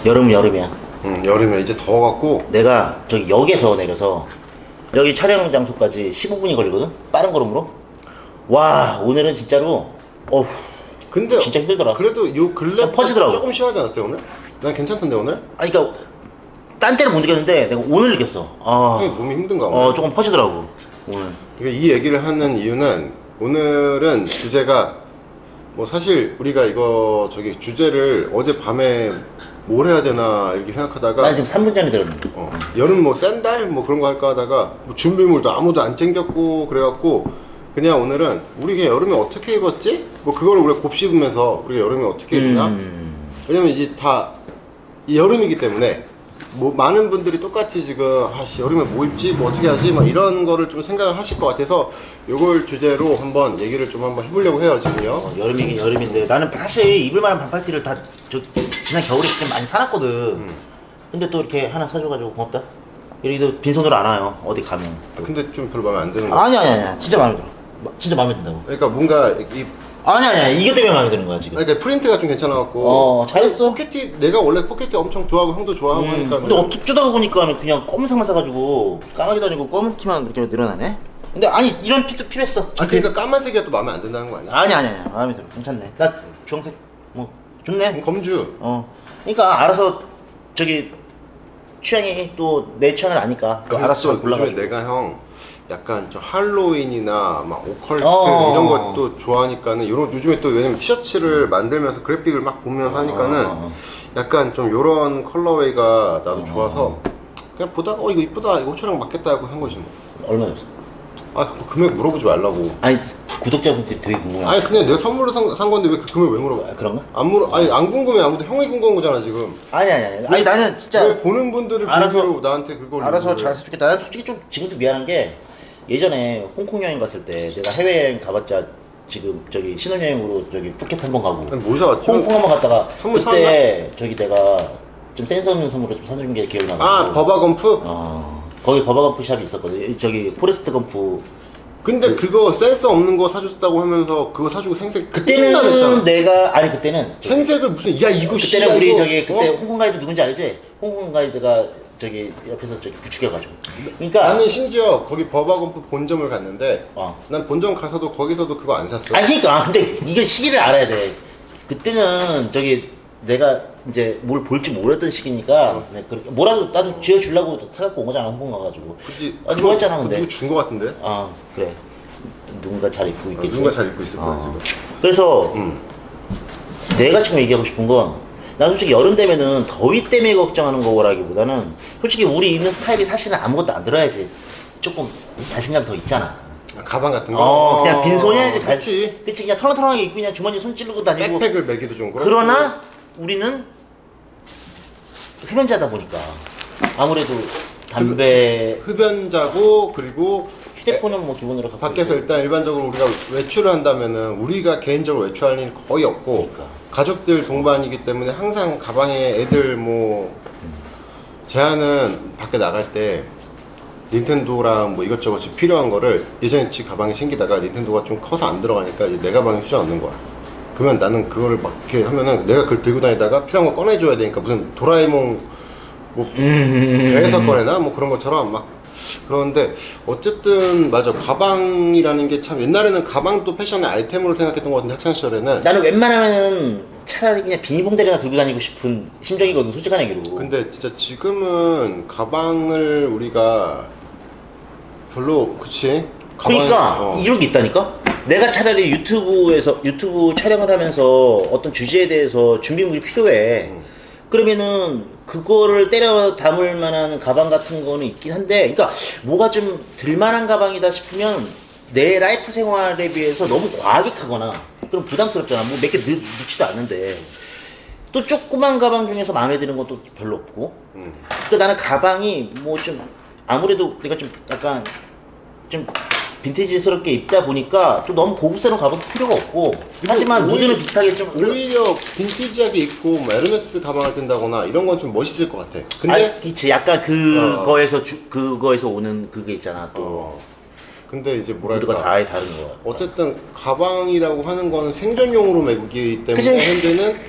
여름이야. 여름에 이제 더워갖고. 내가 저기 역에서 내려서 여기 촬영 장소까지 15분이 걸리거든? 빠른 걸음으로. 와, 오늘은 진짜로 어휴, 근데 진짜 힘들더라. 그래도 요 근래 퍼지더라고. 조금 심하지 않았어요 오늘? 난 괜찮던데 오늘? 아니 그니까 딴 때는 못 느꼈는데 내가 오늘 느꼈어. 형이 몸이 힘든가 오늘? 조금 퍼지더라고 오늘. 그러니까 이 얘기를 하는 이유는 오늘은 주제가 뭐 사실 우리가 이거 저기 주제를 어젯밤에 뭘 해야 되나 이렇게 생각하다가 난 지금 3분 전에 들었는데. 여름 뭐 샌들 뭐 그런 거 할까 하다가 뭐 준비물도 아무도 안 챙겼고 그래갖고 그냥 오늘은 우리 그냥 여름에 어떻게 입었지? 뭐 그걸 우리가 곱씹으면서 우리가 여름에 어떻게 입나? 왜냐면 이제 다 이 여름이기 때문에 뭐 많은 분들이 똑같이 지금 아씨 여름에 뭐 입지? 뭐 어떻게 하지? 막 이런 거를 좀 생각을 하실 것 같아서 요걸 주제로 한번 얘기를 좀 한번 해보려고 해요 지금요. 여름이긴 여름인데 나는 사실 입을 만한 반팔티를 다 지난 겨울에 좀 많이 사놨거든. 근데 또 이렇게 하나 사줘가지고 고맙다. 이렇게 빈손으로 안 와요 어디 가면. 근데 좀 별로 마음에 안 드는 거. 아니야 진짜 마음에 들어. 진짜 마음에 든다고. 그러니까 뭔가 이 아니야 이게 때문에 마음에 드는 거야 지금. 그러니까 프린트가 좀 괜찮아갖고. 잘했어. 포켓티 내가 원래 포켓티 엄청 좋아하고 형도 좋아하고 하니까. 근데 어쩌다가 보니까 그냥 검은색만 사가지고 까마귀도 아니고 검은 티만 이렇게 늘어나네. 근데 아니 이런 핏도 필요했어. 그러니까 까만색이 또 마음에 안 든다는 거 아니야? 아니야 마음에 들어. 괜찮네. 나 주황색 뭐 좋네. 검주. 그러니까 알아서 저기 취향이 또 내 취향을 아니까 또 알아서 요즘에 골라가지고. 내가 형 약간 좀 할로윈이나 막 오컬트 어. 이런 것도 좋아하니까는 요런 요즘에 또 왜냐면 티셔츠를 만들면서 그래픽을 막 보면서 하니까는 약간 좀 요런 컬러웨이가 나도 좋아서 그냥 보다가 이거 이쁘다 이거 옷처럼 맞겠다 하고 한 거지 뭐. 얼마 줬어? 그 금액 물어보지 말라고. 아니 구독자분들이 되게 궁금해. 아니 그냥 내가 선물로 산 건데 왜 그 금액 왜 물어봐? 그런가? 아니 안 궁금해. 아무도 형이 궁금한 거잖아 지금. 아니 나는 진짜 왜 보는 분들을 알아서- 보기로 나한테 그걸 알아서 요구를 잘 해. 사주겠다. 난 솔직히 좀 지금도 미안한 게 예전에 홍콩 여행 갔을 때 내가 해외여행 가봤자 지금 저기 신혼여행으로 저기 푸켓 한 번 가고 아니, 뭐 사왔지? 홍콩 한 번 갔다가 선물 그때 저기 내가 좀 센스 없는 선물을 좀 사준 게 기억이 나가지고 버바건프? 거기 버버건프 샵이 있었거든. 저기 포레스트 건프. 근데 그거 센스 없는 거 사줬다고 하면서 그거 사주고 생색 그때는 했잖아. 내가 아니 그때는 생색을 무슨 야 이거 씨 그때는 우리 이거, 저기 그때 어? 홍콩 가이드 누군지 알지? 홍콩 가이드가 저기 옆에서 저기 부추겨가지고. 그러니까 나는 심지어 거기 버바건프 본점을 갔는데 난 본점 가서도 거기서도 그거 안 샀어. 아니 그러니까 근데 이게 시기를 알아야 돼. 그때는 저기 내가 이제 뭘 볼지 모르던 시기니까 그렇게 뭐라도 나도 쥐어주려고 사갖고 온 거잖아 홍콩 가가지고. 그치. 좋아했잖아 근데. 누구 준 거 같은데? 그래. 누군가 잘 입고 있겠지. 누군가 잘 입고 있을 거야 지금. 그래서 내가 지금 얘기하고 싶은 건 나는 솔직히 여름 되면은 더위 때문에 걱정하는 거라기보다는 솔직히 우리 입는 스타일이 사실은 아무것도 안 들어야지 조금 자신감 더 있잖아. 가방 같은 거. 그냥 빈손이야지. 그치. 그치 그냥 털렁털렁하게 입고 그냥 주머니에 손 찌르고 다니고. 백팩을 매기도 좀 그렇고. 그러나 우리는 흡연자다 보니까 아무래도 담배 흡연자고 그리고 휴대폰은 뭐 기본으로 갖고 밖에서 있고. 일단 일반적으로 우리가 외출을 한다면은 우리가 개인적으로 외출할 일이 거의 없고 그러니까. 가족들 동반이기 때문에 항상 가방에 애들 뭐 제아는 밖에 나갈 때 닌텐도랑 뭐 이것저것 필요한 거를 예전에 지 가방에 챙기다가 닌텐도가 좀 커서 안 들어가니까 이제 내 가방에 수저 넣는 거야. 그러면 나는 그거를 막 이렇게 하면은 내가 그걸 들고 다니다가 필요한 거 꺼내줘야 되니까 무슨 도라에몽 뭐 배에서 꺼내나 뭐 그런 것처럼 막 그런데 어쨌든 맞아 가방이라는 게 참 옛날에는 가방도 패션의 아이템으로 생각했던 것 같은데 학창 시절에는 나는 웬만하면은 차라리 그냥 비닐봉다리나 들고 다니고 싶은 심정이거든 솔직한 얘기로. 근데 진짜 지금은 가방을 우리가 별로 그치? 그러니까 이런 게 있다니까. 내가 차라리 유튜브 촬영을 하면서 어떤 주제에 대해서 준비물이 필요해. 그러면은 그거를 때려 담을 만한 가방 같은 거는 있긴 한데, 그러니까 뭐가 좀 들만한 가방이다 싶으면 내 라이프 생활에 비해서 너무 과하게 크거나 그럼 부담스럽잖아. 뭐 몇 개 넣지도 않는데. 또 조그만 가방 중에서 마음에 드는 것도 별로 없고. 그러니까 나는 가방이 뭐 좀 아무래도 내가 좀 약간 좀 빈티지스럽게 입다 보니까 또 너무 고급스러운 가방도 필요가 없고, 하지만 무드는 비슷하게 좀 오히려 빈티지하게 입고 뭐 에르메스 가방을 든다거나 이런 건 좀 멋있을 것 같아. 근데 그치 약간 그거에서 오는 그게 있잖아 또. 근데 이제 무드가 뭐랄까 다 아예 다른 거야. 어쨌든 가방이라고 하는 거는 생존용으로 메기 때문에 그치? 현재는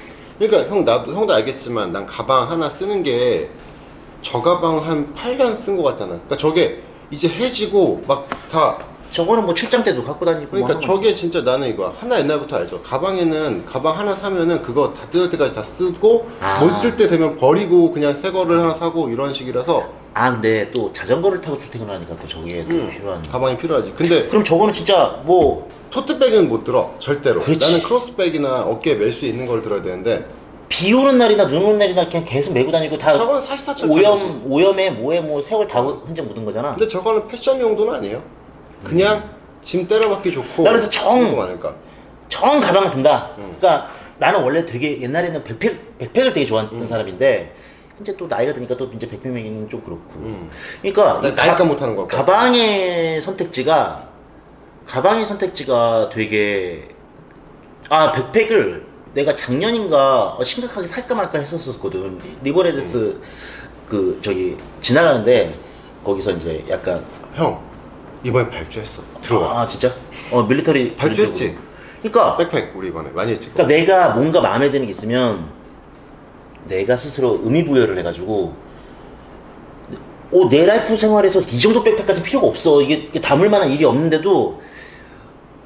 그러니까 형도 알겠지만 난 가방 하나 쓰는 게 저 가방 한 8년 쓴 거 같잖아. 그러니까 저게 이제 해지고 막 다 저거는 뭐 출장 때도 갖고 다니고 그러니까 뭐 저게 진짜 나는 이거 하나 옛날부터 알죠. 가방에는 가방 하나 사면은 그거 다 뜯을 때까지 다 쓰고 못 쓸 때 되면 버리고 그냥 새 거를 하나 사고 이런 식이라서 근데 또 자전거를 타고 출퇴근을 하니까 또 저게 또 필요한. 가방이 필요하지. 근데 그럼 저거는 진짜 뭐 토트백은 못 들어 절대로. 그렇지. 나는 크로스백이나 어깨에 멜 수 있는 걸 들어야 되는데 비 오는 날이나 눈 오는 날이나 그냥 계속 메고 다니고 다 저건 사실사철 타지. 오염에 뭐에 뭐 세월 다 흔적 묻은 거잖아. 근데 저거는 패션 용도는 아니에요. 그냥 짐 때려 맞기 좋고 나 그래서 쓰는 거 많으니까. 정 가방을 든다. 그러니까 나는 원래 되게 옛날에는 백팩을 되게 좋아하는 사람인데 이제 또 나이가 드니까 또 이제 백팩이는 좀 그렇고. 그러니까 나이가 못하는 거. 가방의 선택지가 되게 백팩을 내가 작년인가 심각하게 살까 말까 했었거든. 리버레드스 그 저기 지나가는데 거기서 이제 약간 형 이번에 발주했어. 들어와. 진짜? 밀리터리 발주했지. 그러니까 백팩 우리 이번에 많이 했지. 그러니까 내가 뭔가 마음에 드는 게 있으면 내가 스스로 의미부여를 해가지고 내 라이프 생활에서 이 정도 백팩까지 필요가 없어. 이게 담을 만한 일이 없는데도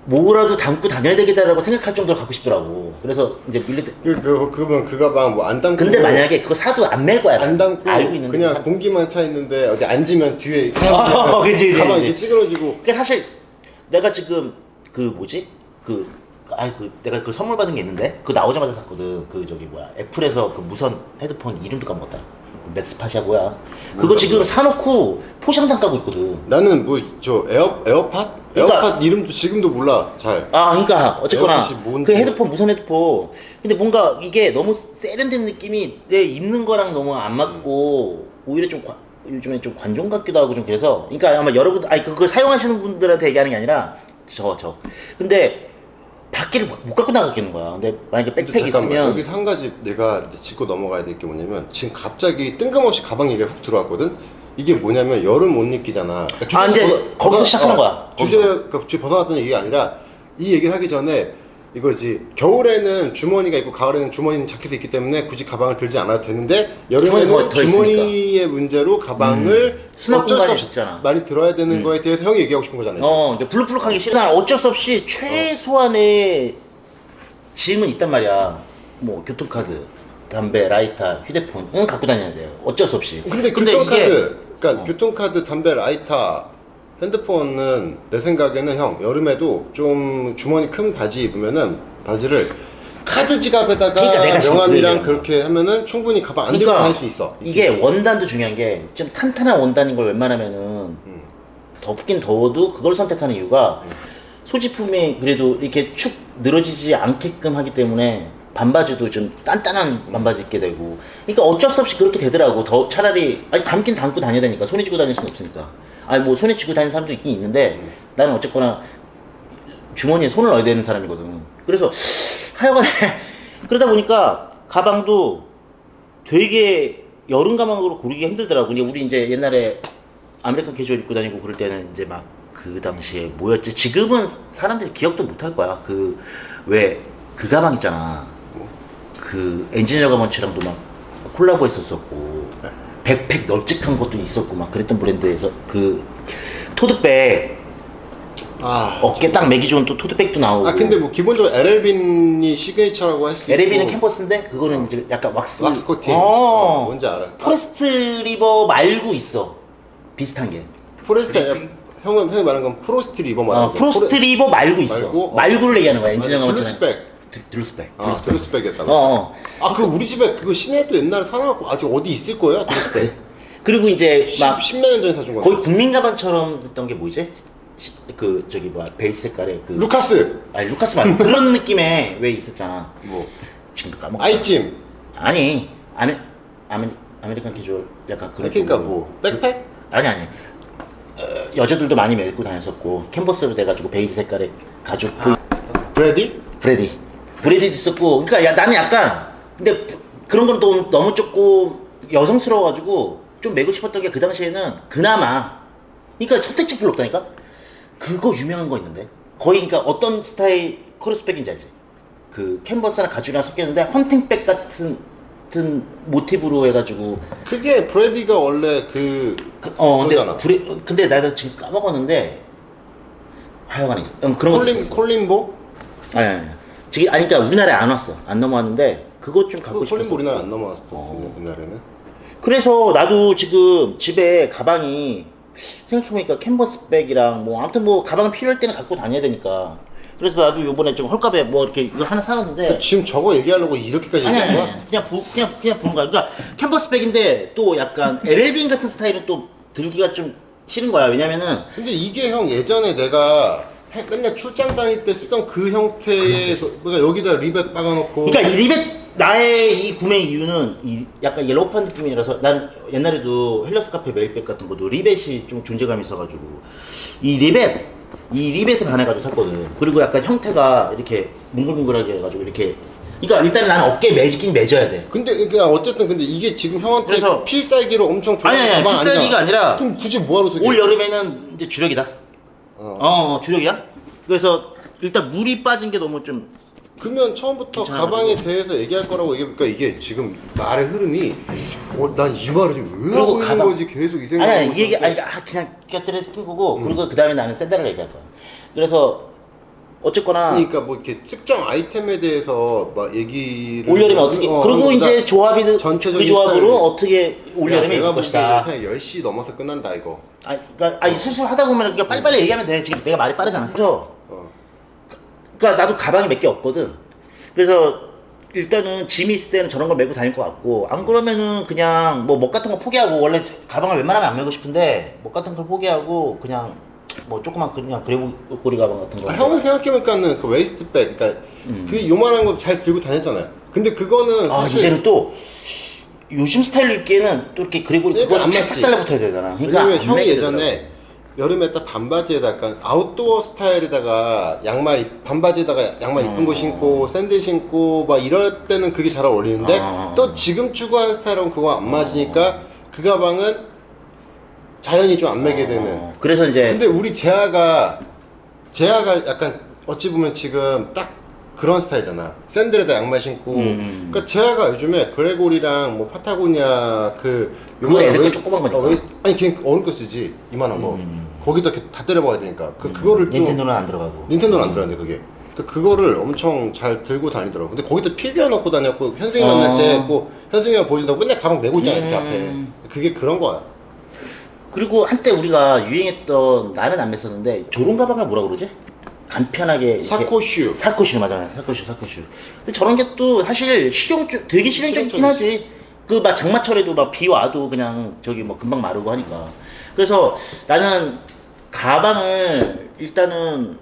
뭐라도 담고 다녀야 되겠다라고 생각할 정도로 갖고 싶더라고. 그래서 이제 그러면 그 가방 뭐 안 담고. 근데 만약에 그거 사도 안 맬 거야. 안 담고 알고 있는데 그냥 공기만 차 있는데 어디 앉으면 뒤에 그치. 가방 이렇게 찌그러지고. 그러니까 사실 내가 지금 내가 그 선물 받은 게 있는데 그거 나오자마자 샀거든. 그 저기 뭐야 애플에서 그 무선 헤드폰 이름도 까먹었다. 맥스팟이야 뭐야. 그거 지금 사놓고 포장장 까고 있거든. 나는 뭐 저 에어팟? 그러니까- 에어팟 이름도 지금도 몰라 잘. 그러니까 어쨌거나 에어팟이 뭔지. 그 헤드폰 무선 헤드폰. 근데 뭔가 이게 너무 세련된 느낌이 내 입는 거랑 너무 안 맞고 오히려 좀 요즘에 좀 관종 같기도 하고 좀 그래서. 그러니까 아마 여러분 그거 사용하시는 분들한테 얘기하는 게 아니라 근데 밖에를 못 갖고 나가겠는 거야. 근데 만약에 근데 백팩 잠깐만, 있으면 여기서 한 가지 내가 이제 짚고 넘어가야 될 게 뭐냐면 지금 갑자기 뜬금없이 가방 얘기가 훅 들어왔거든. 이게 뭐냐면 여름 옷 입기잖아. 그러니까 이제 거기서 시작하는 거야. 주제 벗어났던 얘기가 아니라 이 얘기를 하기 전에 이거지. 겨울에는 주머니가 있고 가을에는 주머니는 자켓이 있기 때문에 굳이 가방을 들지 않아도 되는데 여름에는 주머니가 더 주머니의 문제로 가방을 수납 어쩔 수 공간이 없이 없잖아. 많이 들어야 되는 거에 대해서 형이 얘기하고 싶은 거잖아요. 이제 블루블룩하기 싫어. 난 어쩔 수 없이 최소한의 짐은 있단 말이야. 뭐 교통카드, 담배, 라이터, 휴대폰은 갖고 다녀야 돼요. 어쩔 수 없이. 근데 교통카드, 그러니까 교통카드, 담배, 라이터, 핸드폰은 내 생각에는 형 여름에도 좀 주머니 큰 바지 입으면은 바지를 카드 지갑에다가 그러니까 내가 지금 명함이랑 그 그렇게 하면은 충분히 가방 안 들고 다닐 수 있어. 이게 원단도 중요한 게 좀 탄탄한 원단인 걸 웬만하면은 덥긴 더워도 그걸 선택하는 이유가 소지품이 그래도 이렇게 축 늘어지지 않게끔 하기 때문에 반바지도 좀 단단한 반바지 입게 되고. 그러니까 어쩔 수 없이 그렇게 되더라고. 차라리 담긴 담고 다녀야 되니까. 손에 쥐고 다닐 수는 없으니까. 뭐 손에 쥐고 다니는 사람도 있긴 있는데 나는 어쨌거나 주머니에 손을 넣어야 되는 사람이거든. 그래서 하여간에 그러다 보니까 가방도 되게 여름 가방으로 고르기가 힘들더라고. 우리 이제 옛날에 아메리칸 캐주얼 입고 다니고 그럴 때는 이제 막 그 당시에 뭐였지? 지금은 사람들이 기억도 못 할 거야. 왜 그 가방 있잖아. 그 엔지니어 가방처럼도 막 콜라보 했었었고 백팩 널찍한 것도 있었고 막 그랬던 브랜드에서 그 토트백 어깨 딱 매기 좋은 또 토트백도 나오고. 근데 뭐 기본적으로 LL빈이 시그니처라고 할 수 있고. LAB는 캠퍼스인데 그거는 이제 약간 왁스 코팅. 뭔지 알아. 포레스트 리버 말고 있어 비슷한 게. 형이 말하는 건 프로스트 리버 말하는 거. 프로스트 리버 말고 있어. 말고를 얘기하는 거야. 엔지니어 가방. 블루스백. 드루스백. 블루스백이었다고. 그 우리 집에 그거 시내에도 옛날에 사놔갖고 아직 어디 있을 거야. 블루스백. 그리고 이제 막 10몇 년 전에 사준 건데. 거의 국민 가방처럼 했던 게 뭐지? 베이지 색깔의 루카스. 루카스 말고 그런 느낌의 왜 있었잖아. 뭐 지금도 까먹었어. 아이찜. 아니 아메리칸 캐주얼 약간 그런. 그러니까 뭐 백팩? 아니 여자들도 많이 메고 다녔었고 캔버스로 돼가지고 베이지 색깔의 가죽. 브레디도 있었고. 그러니까 나는 약간 근데 그런 건 또 너무 조금 여성스러워가지고 좀 메고 싶었던 게 그 당시에는 그나마 그러니까 선택지 별로 없다니까. 그거 유명한 거 있는데 거의 그러니까 어떤 스타일 크로스백인지 알지? 그 캔버스랑 가죽이랑 섞였는데 헌팅백 같은 모티브로 해가지고 그게 브래디가 원래 그거잖아. 근데 나도 지금 까먹었는데 하여간에 그런 것도 있었어. 콜린보? 아니 지금 아니 그러니까 우리나라에 안 왔어. 안 넘어왔는데 그것 좀 갖고 싶었어. 콜린보 우리나라 안 넘어왔을 것 같은데 옛날에는. 그래서 나도 지금 집에 가방이 생각해보니까 캔버스백이랑 뭐 아무튼 뭐 가방 필요할 때는 갖고 다녀야 되니까 그래서 나도 요번에 좀 헐값에 뭐 이렇게 이거 하나 사왔는데 지금 저거 얘기하려고 이렇게까지 아니 얘기한 거야? 그냥 보는 거야. 그러니까 캔버스백인데 또 약간 LL빈 같은 스타일은 또 들기가 좀 싫은 거야. 왜냐면은 근데 이게 형 예전에 내가 맨날 출장 다닐 때 쓰던 그 형태의 그러니까 여기다 리벳 박아놓고 그러니까 이 리벳 나의 이 구매 이유는 이 약간 옐로우판 느낌이라서 난 옛날에도 헬러스 카페 메일백 같은 것도 리벳이 좀 존재감이 있어가지고 이 리벳에 반해가지고 샀거든. 그리고 약간 형태가 이렇게 뭉글뭉글하게 해가지고 이렇게 그러니까 일단 나는 어깨에 매지긴 매져야 돼. 근데 그러니까 어쨌든 근데 이게 지금 형한테 그래서 필살기로 엄청 좋은 아니 가방 필살기가 아니라 그럼 굳이 뭐하러 쓰게? 올 여름에는 이제 주력이다. 주력이야. 그래서 일단 물이 빠진 게 너무 좀 그러면 처음부터 괜찮아가지고. 가방에 대해서 얘기할 거라고 얘기하니까 이게 지금 말의 흐름이 난 이 말을 지금 왜 하고 있는 거지 계속 이 생각을 아니 하고 이 얘기 있었는데. 아니 그냥 껴들어 낀 거고 그리고 그 다음에 나는 샌들을 얘기할 거야. 그래서 어쨌거나 그러니까 뭐 이렇게 특정 아이템에 대해서 막 얘기를 올여름에 어떻게 그리고 이제 조합이 그 전체적인 조합으로 스타일을. 어떻게 올여름에 내가 입을 것이다. 보기에 10시 넘어서 끝난다 이거. 그러니까 슬슬 하다 보면 그냥 빨리빨리 얘기하면 돼. 지금 내가 말이 빠르잖아. 그래서 그러니까 나도 가방이 몇 개 없거든. 그래서 일단은 짐이 있을 때는 저런 걸 메고 다닐 것 같고 안 그러면은 그냥 뭐 먹 같은 거 포기하고 원래 가방을 웬만하면 안 메고 싶은데 먹 같은 걸 포기하고 그냥 뭐 조그만 그냥 그레고리 가방 같은 거. 형은 생각해보니까는 그 웨이스트백, 그러니까 그 요만한 거 잘 들고 다녔잖아요. 근데 그거는 사실 이제는 또 요즘 스타일로 입기에는 또 이렇게 그레고리 그러니까 그거는 안 싹 맞지. 달라붙어야 되잖아. 그러니까 왜냐면 안 형이 메게 예전에 되더라고. 여름에 딱 반바지에다 약간 아웃도어 스타일에다가 반바지에다가 양말 이쁜 거 신고 샌들 신고 막 이럴 때는 그게 잘 어울리는데 또 지금 추구하는 스타일은 그거 안 맞으니까 그 가방은 자연히 좀 안 매게 되는. 그래서 이제 근데 우리 재하가 약간 어찌 보면 지금 딱 그런 스타일이잖아. 샌들에다 양말 신고. 그러니까 재하가 요즘에 그레고리랑 뭐 파타고니아 그거 애들 거 조그만 거니까. 아니 걔 어른 거 쓰지 이만한 거. 거기다 이렇게 다 때려 박아야 되니까. 그거를 또 닌텐도는 안 들어가고. 닌텐도는 안 들어갔는데 그게. 그거를 엄청 잘 들고 다니더라고. 근데 거기다 피규어 넣고 다녔고 현승이 만날 때 뭐 현승이가 보여준다고 맨날 가방 메고 있잖아 이렇게 앞에. 그게 그런 거야. 그리고 한때 우리가 유행했던 나는 안 맸었는데 조롱 가방을 뭐라 그러지? 간편하게 이렇게 사코슈. 사코슈 맞아. 사코슈. 근데 저런 게 또 사실 되게 실용적이긴 하지. 그 막 장마철에도 막 비 와도 그냥 저기 뭐 금방 마르고 하니까. 그래서 나는 가방을 일단은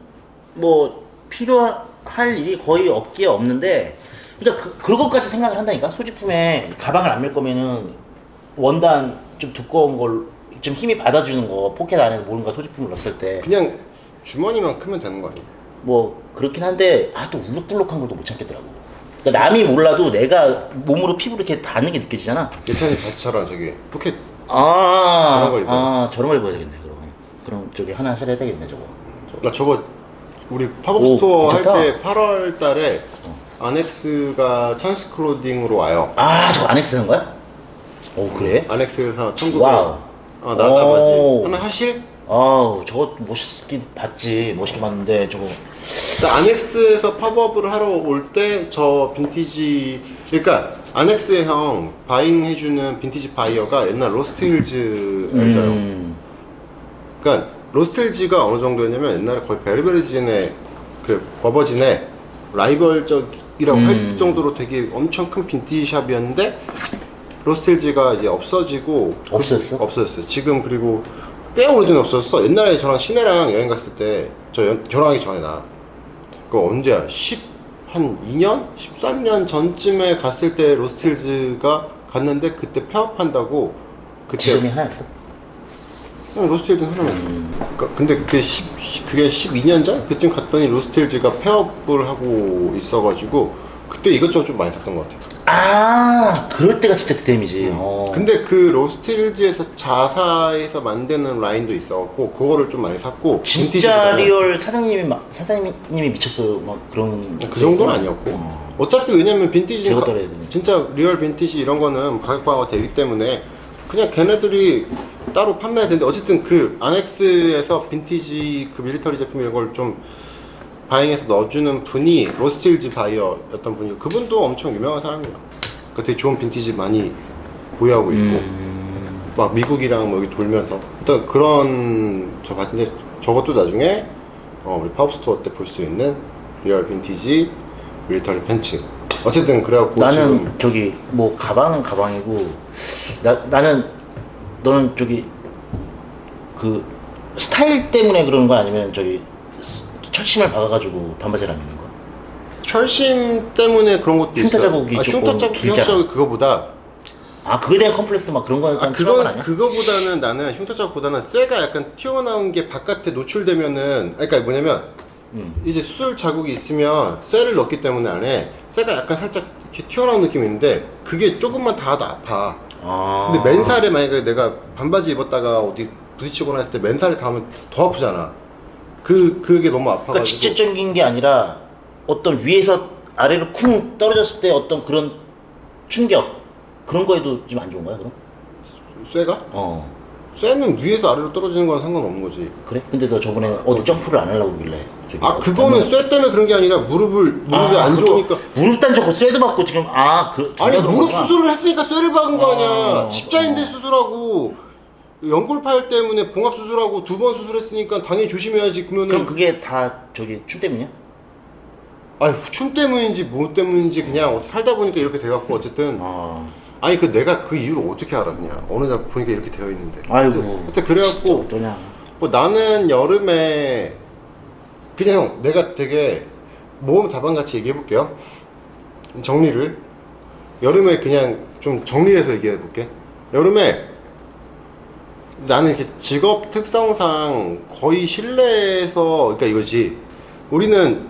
뭐 필요할 일이 거의 없는데 그러니까 그런 것까지 생각을 한다니까. 소지품에 가방을 안 맬 거면은 원단 좀 두꺼운 걸 좀 힘이 받아주는 거 포켓 안에 뭔가 소지품을 넣었을 때 그냥 주머니만 크면 되는 거 아니야? 뭐 그렇긴 한데 또 울룩불룩한 걸 또 못 참겠더라고. 그러니까 남이 몰라도 내가 몸으로 피부로 이렇게 닿는 게 느껴지잖아. 예찬이 바지처럼 저기 포켓 저런 걸 입어야지. 저런 걸 입어야 되겠네. 그럼 저기 하나 사야 되겠네 저거. 나 저거 우리 팝업 오, 스토어 할 괜찮다. 때 8월 달에 아넥스가 찬스 클로딩으로 와요. 저거 안에 쓰는 거야? 오 그래? 아넥스에서 1900 와우. 나다 오. 바지 하나 하실? 저거 멋있게 봤지. 멋있게 봤는데 저거 아넥스에서 팝업을 하러 올 때 저 빈티지 그러니까 아넥스에 형 바잉 해주는 빈티지 바이어가 옛날 로스트힐즈 알죠? 그러니까 로스트힐즈가 어느 정도였냐면 옛날에 거의 베르베르진의 그 버버진의 라이벌적이라고 할 정도로 되게 엄청 큰 빈티지 샵이었는데 로스트힐즈가 이제 없어지고 없어졌어? 없어졌어요. 지금 그리고 꽤 오래전에 없어졌어. 옛날에 저랑 시내랑 여행 갔을 때 결혼하기 전에 그거 언제야? 한 2년? 13년 전쯤에 갔을 때 로스트힐즈가 갔는데 그때 폐업한다고 그때 지점이 하나였어? 로스트힐즈는 하나만. 그러니까 근데 그게 12년 전? 그쯤 갔더니 로스트힐즈가 폐업을 하고 있어가지고 그때 이것저것 좀 많이 샀던 것 같아요. 그럴 때가 진짜 득템이지. 근데 그 로스틸즈에서 자사에서 만드는 라인도 있어갖고 그거를 좀 많이 샀고 진짜 빈티지보다는 리얼 사장님이 미쳤어. 막 그런. 그 정도는 아니었고 어차피 왜냐면 빈티지는 제거 떨어야 되니까. 진짜 리얼 빈티지 이런 거는 가격 방어가 되기 때문에 그냥 걔네들이 따로 판매가 되는데 어쨌든 그 아넥스에서 빈티지 그 밀리터리 제품 이런 걸 좀 바잉해서 넣어주는 분이 로스틸즈 바이어였던 분이고 그분도 엄청 유명한 사람이야. 그 되게 좋은 빈티지 많이 보유하고 있고 막 미국이랑 뭐 여기 돌면서 일단 그런 저 바지인데 저것도 나중에 우리 팝스토어 때 볼 수 있는 리얼 빈티지 밀리터리 팬츠. 어쨌든 그래갖고 나는 지금 저기 뭐 가방은 가방이고 나는 너는 저기 그 스타일 때문에 그런 거 아니면 저기 철심을 박아가지고 반바지를 안 입는 거야? 철심 때문에 그런 것도 흉터 있어요. 자국이 조금 흉터 자국 길잖아. 그거보다 그거에 대한 컴플렉스 막 그런 거는 필요한 거 아니야? 그거보다는 나는 흉터 자국보다는 쇠가 약간 튀어나온 게 바깥에 노출되면은 그러니까 뭐냐면 이제 수술 자국이 있으면 쇠를 넣기 때문에 안에 쇠가 약간 살짝 이렇게 튀어나온 느낌이 있는데 그게 조금만 닿아도 아파. 근데 맨살에 만약에 내가 반바지 입었다가 어디 부딪히거나 했을 때 맨살에 닿으면 더 아프잖아. 그게 너무 아파가지고. 그러니까 직접적인 게 아니라 어떤 위에서 아래로 쿵 떨어졌을 때 어떤 그런 충격 그런 거에도 좀 안 좋은 거야 그럼? 쇠가? 어 쇠는 위에서 아래로 떨어지는 건 상관없는 거지. 그래? 근데 너 저번에 어디 점프를 안 하려고 그러길래 저기 그거는 쇠 때문에 그런 게 아니라 무릎이 안 좋으니까. 무릎 단적 쇠도 받고 지금 아니 무릎 수술을 했으니까 쇠를 박은 거 아니야. 어, 십자인대 수술하고 연골파열 때문에 봉합 수술하고 2번 수술했으니까 당연히 조심해야지. 그럼 그러면은 그게 다 저기 춤 때문이야? 아니 춤 때문인지 뭐 때문인지 그냥 살다 보니까 이렇게 돼갖고 어쨌든 아니 내가 그 이유를 어떻게 알아 그냥 어느 날 보니까 이렇게 되어 있는데. 아이고 하여튼 그래갖고 어떠냐? 뭐 나는 여름에 그냥 내가 되게 모험 다방같이 얘기해볼게요. 정리를 여름에 그냥 좀 정리해서 얘기해볼게. 여름에 나는 이렇게 직업 특성상 거의 실내에서 그러니까 이거지. 우리는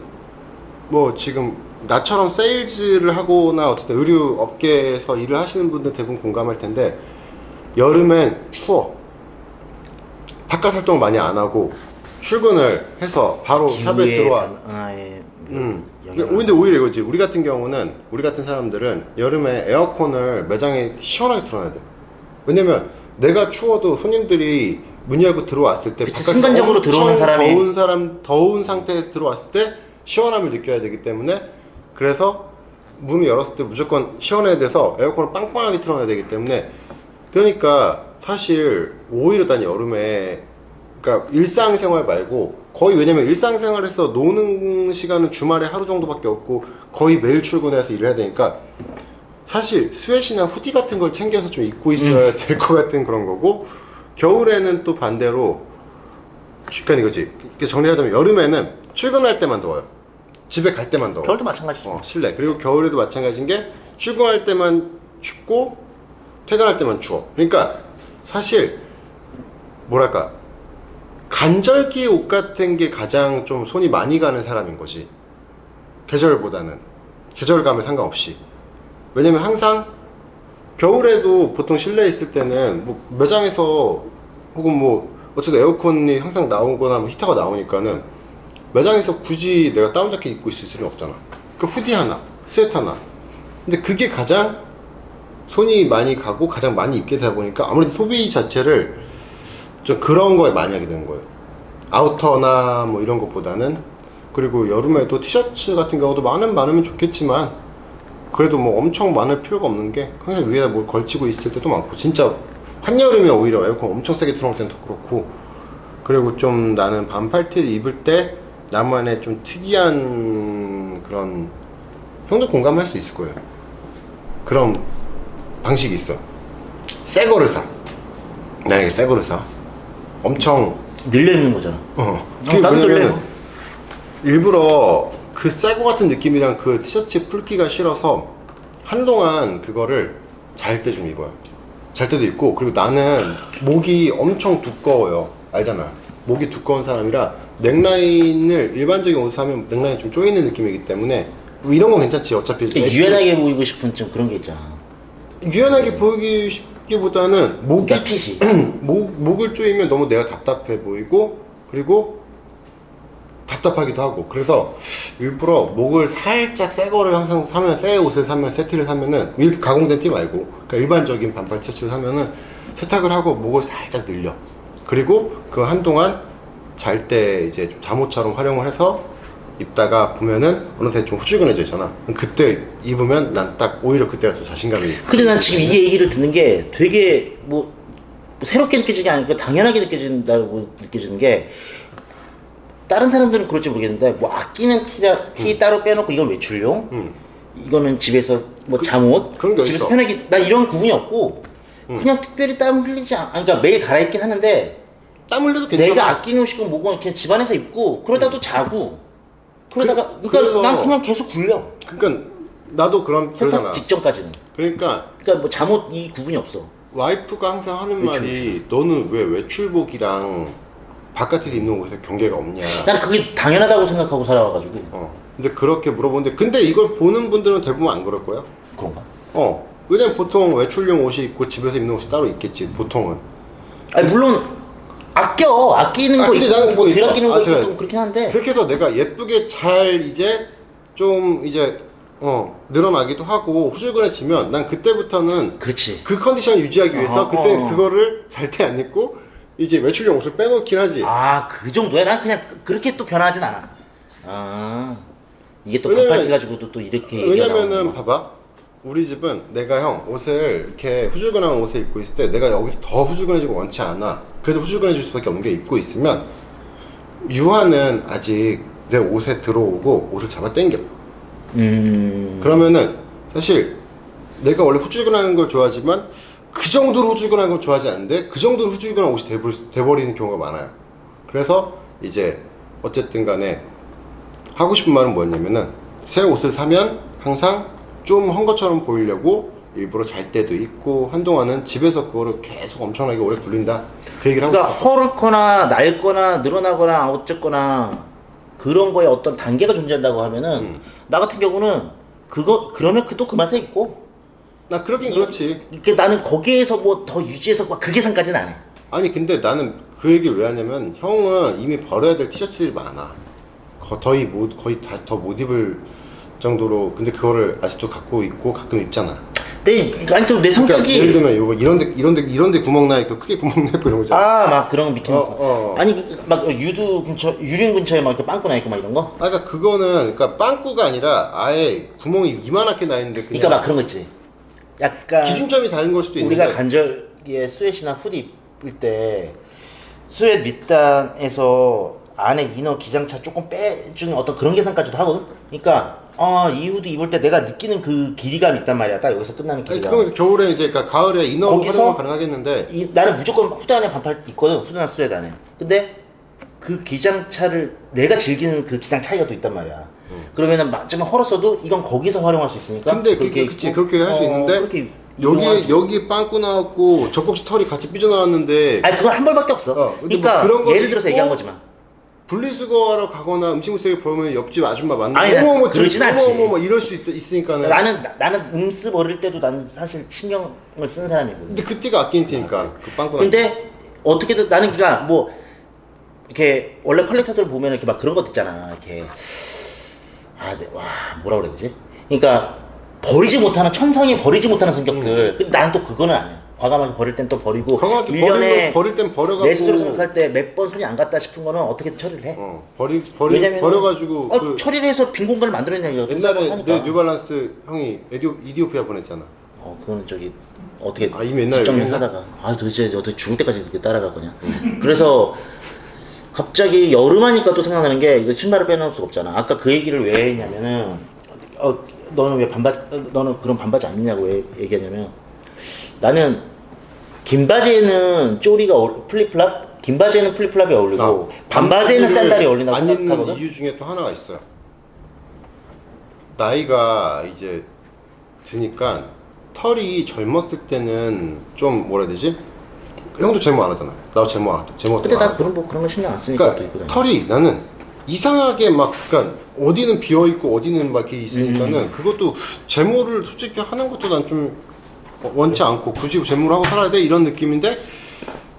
뭐 지금 나처럼 세일즈를 하거나 어쨌든 의류 업계에서 일을 하시는 분들 대부분 공감할 텐데 여름엔 추워. 바깥 활동을 많이 안 하고 출근을 해서 바로 샵에 들어와. 근데 오히려 이거지. 우리 같은 경우는 우리 같은 사람들은 여름에 에어컨을 매장에 시원하게 틀어놔야 돼. 왜냐면 내가 추워도 손님들이 문 열고 들어왔을 때 그치, 순간적으로 들어오는 사람이 더운 상태에서 들어왔을 때 시원함을 느껴야 되기 때문에 그래서 문을 열었을 때 무조건 시원해야 돼서 에어컨을 빵빵하게 틀어놔야 되기 때문에 그러니까 사실 오히려 난 여름에 그러니까 일상생활 말고 거의 왜냐면 일상생활에서 노는 시간은 주말에 하루 정도밖에 없고 거의 매일 출근해서 일을 해야 되니까 사실 스웨시나 후디 같은 걸 챙겨서 좀 입고 있어야 될 것 같은 그런 거고 겨울에는 또 반대로 그러니까 이거지. 정리하자면 여름에는 출근할 때만 더워요. 집에 갈 때만 더워. 겨울도 마찬가지지. 실내. 그리고 겨울에도 마찬가지인 게 출근할 때만 춥고 퇴근할 때만 추워. 그러니까 사실 뭐랄까 간절기 옷 같은 게 가장 좀 손이 많이 가는 사람인 거지. 계절보다는 계절감에 상관없이. 왜냐면 항상 겨울에도 보통 실내에 있을 때는 뭐 매장에서 혹은 뭐 어쨌든 에어컨이 항상 나오거나 뭐 히터가 나오니까는 매장에서 굳이 내가 다운 자켓 입고 있을 필요는 없잖아. 그 후디 하나, 스웨터 하나. 근데 그게 가장 손이 많이 가고 가장 많이 입게 되다 보니까 아무래도 소비 자체를 좀 그런 거에 많이 하게 되는 거예요. 아우터나 뭐 이런 것보다는. 그리고 여름에도 티셔츠 같은 경우도 많으면 좋겠지만 그래도 뭐 엄청 많을 필요가 없는 게 항상 위에다 뭘 걸치고 있을 때도 많고 진짜 한여름에 오히려 에어컨 엄청 세게 틀어놓을 때는 더 그렇고 그리고 좀 나는 반팔티를 입을 때 나만의 좀 특이한 그런 형도 공감할 수 있을 거예요. 그런 방식이 있어. 새 거를 사. 나에게 새 거를 사. 엄청 늘려 있는 거잖아. 그게 나도 뭐냐면 늘려요. 일부러 그 새 거 같은 느낌이랑 그 티셔츠 풀기가 싫어서 한동안 그거를 잘 때 좀 입어요. 잘 때도 입고 그리고 나는 목이 엄청 두꺼워요. 알잖아. 목이 두꺼운 사람이라 넥라인을 일반적인 옷을 하면 넥라인이 좀 조이는 느낌이기 때문에 뭐 이런 건 괜찮지. 어차피 유연하게 보이고 싶은 좀 그런 게 있잖아. 유연하게 보이기 싶기보다는 목이 그러니까 핏이. 목을 조이면 너무 내가 답답해 보이고 그리고 답답하기도 하고 그래서 일부러 목을 살짝 새 거를 항상 사면 새 옷을 사면 세트를 사면은 이렇게 가공된 티 말고 그러니까 일반적인 반팔 티셔츠를 사면은 세탁을 하고 목을 살짝 늘려 그리고 그 한동안 잘 때 이제 좀 잠옷처럼 활용을 해서 입다가 보면은 어느새 좀 후줄근해져 있잖아. 그때 입으면 난 딱 오히려 그때가 좀 자신감이. 근데 난 지금 이 얘기를 듣는 게 되게 뭐 새롭게 느껴지는 게 아니고 당연하게 느껴진다고 느껴지는 게 다른 사람들은 그럴지 모르겠는데 뭐 아끼는 티 따로 빼놓고 이건 외출용 이거는 집에서 뭐 잠옷 그런 게 집에서 어딨어. 편하게 나 이런 구분이 없고 그냥 특별히 땀 흘리지 그러니까 매일 갈아입긴 하는데 땀 흘려도 괜찮아. 내가 아끼는 옷이고 뭐고 그냥 집안에서 입고 그러다가 또 자고 그러다가 그러니까 그래서- 난 그냥 계속 굴려 그러니까 나도 세탁 그러잖아. 직전까지는 그러니까 뭐 잠옷 이 구분이 없어. 와이프가 항상 하는 말이 너는 왜 외출복이랑 바깥에서 입는 옷에 경계가 없냐. 나는 그게 당연하다고 생각하고 살아와가지고 근데 그렇게 물어보는데 근데 이걸 보는 분들은 대부분 안 그럴 거야. 그런가? 왜냐면 보통 외출용 옷이 있고 집에서 입는 옷이 따로 있겠지 보통은. 아니 물론 아끼는 거 근데 나는 있고 뭐 그거 있어. 들아끼는 거 제가 있고 좀 그렇긴 한데 그렇게 해서 내가 예쁘게 잘 이제 좀 이제 늘어나기도 하고 후줄근해지면 난 그때부터는 그렇지. 그 컨디션 유지하기 위해서 그때 어허. 그거를 잘 때 안 입고 이제 외출용 옷을 빼놓긴 하지. 그 정도야? 난 그냥 그렇게 또 변하진 않아. 이게 또 왜냐면- 반팔티 가지고도 또 이렇게 얘기가 왜냐면은 나오는구나. 봐봐 우리 집은 내가 형 옷을 이렇게 후줄근한 옷을 입고 있을 때 내가 여기서 더 후줄근해지고 원치 않아. 그래도 후줄근해질 수밖에 없는 게 입고 있으면 유화는 아직 내 옷에 들어오고 옷을 잡아 당겨. 그러면은 사실 내가 원래 후줄근한 걸 좋아하지만 그 정도로 후줄근한 걸 좋아하지 않는데 그 정도로 후줄근한 옷이 돼버리는 경우가 많아요. 그래서 이제 어쨌든 간에 하고 싶은 말은 뭐였냐면은 새 옷을 사면 항상 좀 한 것처럼 보이려고 일부러 잘 때도 있고 한동안은 집에서 그거를 계속 엄청나게 오래 굴린다 그 얘기를 하고 그러니까 싶었어. 헐거나 낡거나 늘어나거나 어쨌거나 그런 거에 어떤 단계가 존재한다고 하면은 나 같은 경우는 그러면 또 그 맛에 있고 나 그러긴 그렇지. 이렇게 나는 거기에서 뭐 더 유지해서 막 그 계산까지는 안 해. 아니 근데 나는 그 얘기를 왜 하냐면 형은 이미 버려야 될 티셔츠들이 많아. 거의 다 더 못 입을 정도로. 근데 그거를 아직도 갖고 있고 가끔 입잖아. 아니 또 내 그러니까 성격이 예를 들면 요거 이런데 구멍 나 있고 크게 구멍 나 있고 이런 거잖아. 막 그런 거 미키면서 어. 아니 막 유림 근처에 막 이렇게 빵꾸 나 있고 막 이런 거. 그러니까 그거는 그러니까 빵꾸가 아니라 아예 구멍이 이만하게 나 있는데 그냥 그러니까 막 그런 거 있지. 약간 기준점이 다른 걸 수도 있는데. 우리가 간절기에 스웨시나 후디 입을 때 스웨트 밑단에서 안에 이너 기장차 조금 빼주는 어떤 그런 계산까지도 하거든. 그러니까 이 후디 입을 때 내가 느끼는 그 길이감이 있단 말이야. 딱 여기서 끝나는 아니, 길이감. 그건 겨울에 이제 그러니까 가을에 이너로 거기서 활용은 가능하겠는데 나는 무조건 후드 안에 반팔 입거든. 후드나 스웨트 안에. 근데 그 기장차를 내가 즐기는 그 기장 차이가 또 있단 말이야. 그러면은 좀 헐었어도 이건 거기서 활용할 수 있으니까. 근데 그치 입고, 그렇게 할 수 있는데 그렇게 이용할 수 여기 빵꾸 나왔고 젖꼭지 털이 같이 삐져나왔는데 아니 그건 한 벌밖에 없어. 근데 그러니까 뭐 그런 거 예를 들어서 있고 얘기한 거지만. 분리수거하러 가거나 음식물 쓰레기 버리면 옆집 아줌마 만나고 아니, 나 그러진 않지. 어머머머 이럴 수 있으니까는. 나는 음스 버릴 때도 나는 사실 신경을 쓰는 사람이거든. 근데 그 띠가 아끼는 티니까 그 빵꾸 근데 어떻게든 나는 그니까 뭐 이렇게 원래 컬렉터들 보면 이렇게 막 그런 것도 있잖아. 이렇게 뭐라 그래야 되지? 그러니까 버리지 못하는 천성이 버리지 못하는 성격들. 근데 나는 또 그거는 아니야. 과감하게 버릴 땐 또 버리고 과감하게 1년에 버릴 땐 버려갖고 내 스스로 생각할 때 몇 번 손이 안 갔다 싶은 거는 어떻게든 처리를 해. 왜냐면 버려가지고 그 처리를 해서 빈 공간을 만들어내냐. 옛날에 내 뉴발란스 형이 이디오피아 보냈잖아. 그거는 저기 어떻게 이미 옛날에 뒷정리 얘기했나? 하다가 도대체 어떻게 죽을 때까지 그렇게 따라갈 거냐. 그래서 갑자기 여름하니까 또 생각나는 게 이거 신발을 빼놓을 수가 없잖아. 아까 그 얘기를 왜 했냐면은 너는 왜 너는 그런 반바지 안 입냐고 왜 얘기하냐면 나는 긴 바지에는 쪼리가 플립플랍, 긴 바지에는 플립플랍이 어울리고 반바지에는 샌들이 어울린다고 안 입는 생각하거든. 이유 중에 또 하나가 있어요. 나이가 이제 드니까 털이 젊었을 때는 좀 뭐라 해야 되지? 형도 제모 안 하잖아. 나도 제모 안 하다. 근데 나 그런 거 신경 안 쓰니까 또 그러니까 입고 다녀. 털이 나는 이상하게 막 그러니까 어디는 비어 있고 어디는 막 이렇게 있으니까는 그것도 제모를 솔직히 하는 것도 난 좀 원치 않고 굳이 제모를 하고 살아야 돼 이런 느낌인데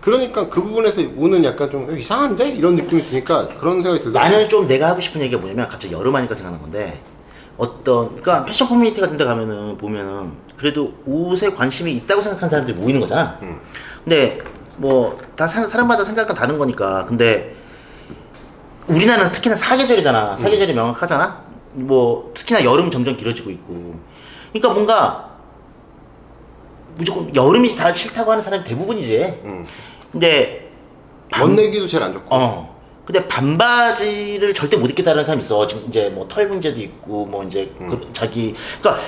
그러니까 그 부분에서 오는 약간 좀 이상한데 이런 느낌이 드니까 그런 생각이 들더라고. 나는 좀 내가 하고 싶은 얘기가 뭐냐면 갑자기 여름 하니까 생각난 건데 그러니까 패션 커뮤니티 같은 데 가면은 보면은 그래도 옷에 관심이 있다고 생각하는 사람들이 모이는 거잖아. 근데 뭐 다 사람마다 생각은 다른 거니까. 근데 우리나라는 특히나 사계절이잖아. 사계절이 명확하잖아. 뭐 특히나 여름 점점 길어지고 있고. 그러니까 뭔가 무조건 여름이 다 싫다고 하는 사람이 대부분이지. 근데 멋내기도 제일 안 좋고. 근데 반바지를 절대 못 입겠다는 사람이 있어. 지금 이제 뭐 털 문제도 있고 뭐 이제 그러니까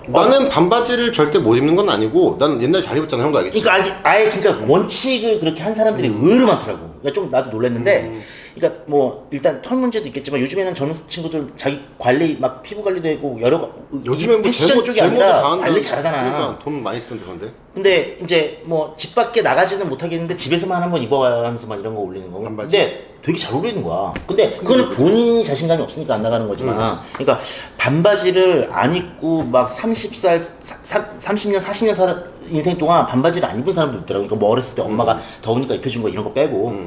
나는 반바지를 절대 못 입는 건 아니고 나는 옛날에 잘 입었잖아. 형도 알겠지. 그러니까 아예 그러니까 원칙을 그렇게 한 사람들이 의외로 많더라고. 그러니까 좀 나도 놀랐는데, 그러니까 뭐 일단 털 문제도 있겠지만 요즘에는 젊은 친구들 자기 관리 막 피부 관리도 하고 여러 요즘엔 뭐 패션 쪽이 아니라 관리 잘하잖아. 그러니까 돈 많이 쓰는데 그런데. 근데 이제 뭐 집 밖에 나가지는 못하겠는데 집에서만 한번 입어봐야 하면서 막 이런 거 올리는 거. 반바지? 근데 되게 잘 어울리는 거야. 근데 그거는 본인이 자신감이 없으니까 안 나가는 거지만, 그러니까 반바지를 안 입고 막 30살, 30년, 40년 인생 동안 반바지를 안 입은 사람도 있더라고. 그러니까 뭐 어렸을 때 엄마가 더우니까 입혀준 거 이런 거 빼고.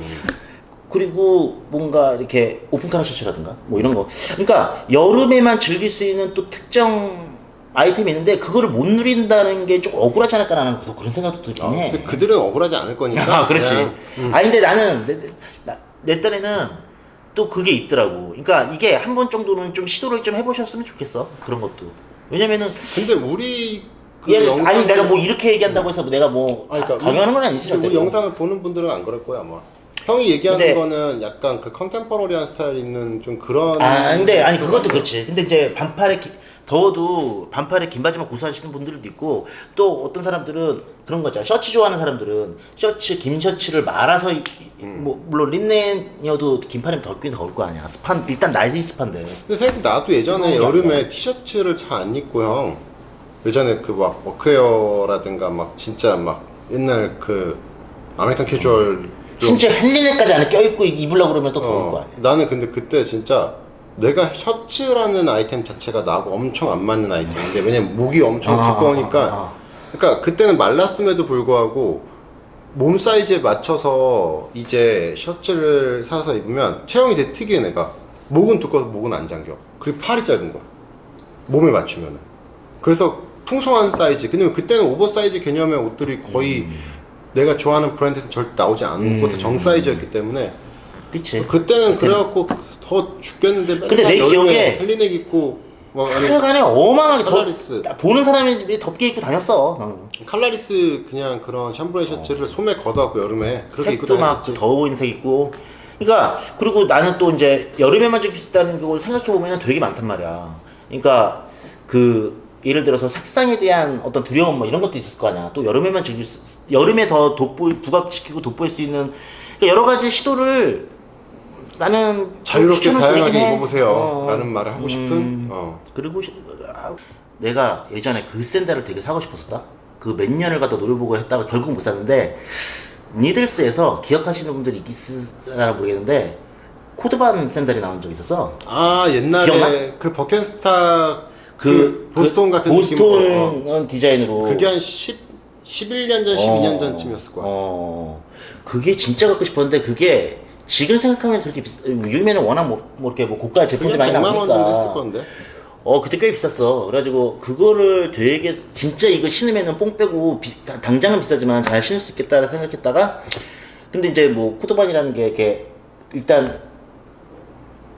그리고 뭔가 이렇게 오픈카라 셔츠라든가 뭐 이런 거. 그러니까 여름에만 즐길 수 있는 또 특정 아이템이 있는데 그거를 못 누린다는 게 좀 억울하지 않을까라는 그런 생각도 들긴 해. 근데 그들은 억울하지 않을 거니까. 아, 그렇지. 그냥, 아니, 근데 나는, 내 딴에는 또 그게 있더라고. 그러니까 이게 한 번 정도는 좀 시도를 좀 해보셨으면 좋겠어. 그런 것도. 왜냐면은, 근데 우리 그 아니, 내가 뭐 이렇게 얘기한다고 해서 내가 뭐, 그러니까 강요하는 건 아니지, 절대. 우리 영상을 보는 분들은 안 그럴 거야, 아마. 형이 얘기하는 근데- 거는 약간 그 컨템퍼러리한 스타일 있는 좀 그런. 근데, 아니, 그것도 그렇지. 근데 이제 더워도 반팔에 긴 바지만 고수하시는 분들도 있고, 또 어떤 사람들은 그런 거잖아. 셔츠 좋아하는 사람들은 긴 셔츠를 말아서, 뭐, 물론 린넨이어도 긴팔이면 덥긴 더울 거 아니야. 일단 날씨 습한데. 근데 생각해 나도 예전에 그런 게 여름에 아니라. 티셔츠를 잘 안 입고 형 예전에 그 막 워크웨어라든가 막 진짜 막 옛날 그 아메리칸 캐주얼 심지어 헬리넷까지 안에 껴입고 입으려고 그러면 또 더울 거 아니야. 나는 근데 그때 진짜 내가 셔츠라는 아이템 자체가 나하고 엄청 안 맞는 아이템인데 왜냐면 목이 엄청 두꺼우니까 그러니까 그때는 말랐음에도 불구하고 몸 사이즈에 맞춰서 이제 셔츠를 사서 입으면 체형이 되게 특이해. 내가 목은 두꺼워서 목은 안 잠겨. 그리고 팔이 짧은 거야 몸에 맞추면은. 그래서 풍성한 사이즈. 근데 그때는 오버사이즈 개념의 옷들이 거의 내가 좋아하는 브랜드에서 절대 나오지 않고 다 정사이즈였기 때문에 그치. 그때는 그래갖고 더 죽겠는데 맨날 근데 내 여름에 기억에 헬리넥 입고 막 아니 하여간에 어마어마하게 칼라리스. 보는 사람이 덥게 입고 다녔어. 나는. 칼라리스 그냥 그런 샴브레 셔츠를 소매 걷어갖고 여름에 그렇게 입고 색도 막 다녔지. 더워 보이는 색 입고. 그러니까 그리고 나는 또 이제 여름에만 즐길 수 있다는 걸 생각해 보면 되게 많단 말이야. 그러니까 그 예를 들어서 색상에 대한 어떤 두려움 뭐 이런 것도 있을 거 아니야. 또 여름에 더 부각시키고 돋보일 수 있는 그러니까 여러 가지 시도를 나는 자유롭게 추천을 드리긴 다양하게 해. 입어보세요 라는 말을 하고 싶은 그리고 내가 예전에 그 샌들을 되게 사고 싶었었다. 그 몇 년을 갖다 노려보고 했다가 결국 못 샀는데 니들스에서 기억하시는 분들이 있으려나 모르겠는데 코드반 샌들이 나온 적이 있었어. 아 옛날에 기억나? 그 버켄스타 그 보스톤 같은 보스톤 디자인으로 그게 한 11년 전 12년 전쯤이었을 거야. 그게 진짜 갖고 싶었는데 그게 지금 생각하면 그렇게 요즘에는 워낙 뭐 이렇게 뭐 고가 제품들이 많이 100만 원 정도 했을 나오니까 건데. 그때 꽤 비쌌어. 그래가지고 그거를 되게 진짜 이거 신으면은 뽕 빼고 당장은 비싸지만 잘 신을 수 있겠다 생각했다가 근데 이제 뭐 코드반이라는 게 이렇게 일단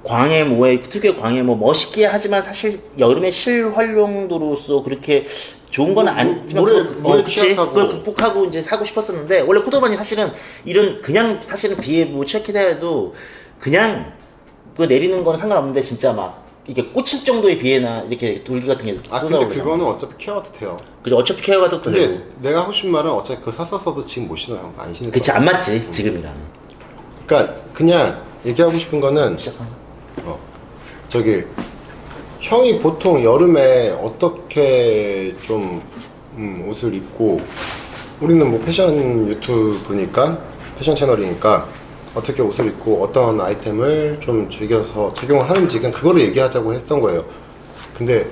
특유의 광해모 멋있게 하지만 사실 여름에 실활용도로서 그렇게 좋은 건 아니지만 물에 그치 취약하고. 그걸 극복하고 이제 사고 싶었었는데 원래 코드반이 사실은 이런 그냥 사실은 비에 뭐 취약해야 해도 그냥 그 내리는 거는 상관없는데 진짜 막 이게 꽂힐 정도의 비에나 이렇게 돌기 같은 게 근데 쏟아오잖아. 그거는 어차피 케어도 돼요. 그죠 어차피 케어가 더 근데 되고 내가 하고 싶은 말은 어차피 그거 샀었어도 지금 못 신어 형. 안 신을 그치 거야. 안 맞지 지금이랑 그러니까 그냥 얘기하고 싶은 거는 시작하는 저기 형이 보통 여름에 어떻게 좀 옷을 입고 우리는 뭐 패션 유튜브니까 패션 채널이니까 어떻게 옷을 입고 어떤 아이템을 좀 즐겨서 착용을 하는지 그냥 그거를 얘기하자고 했던 거예요. 근데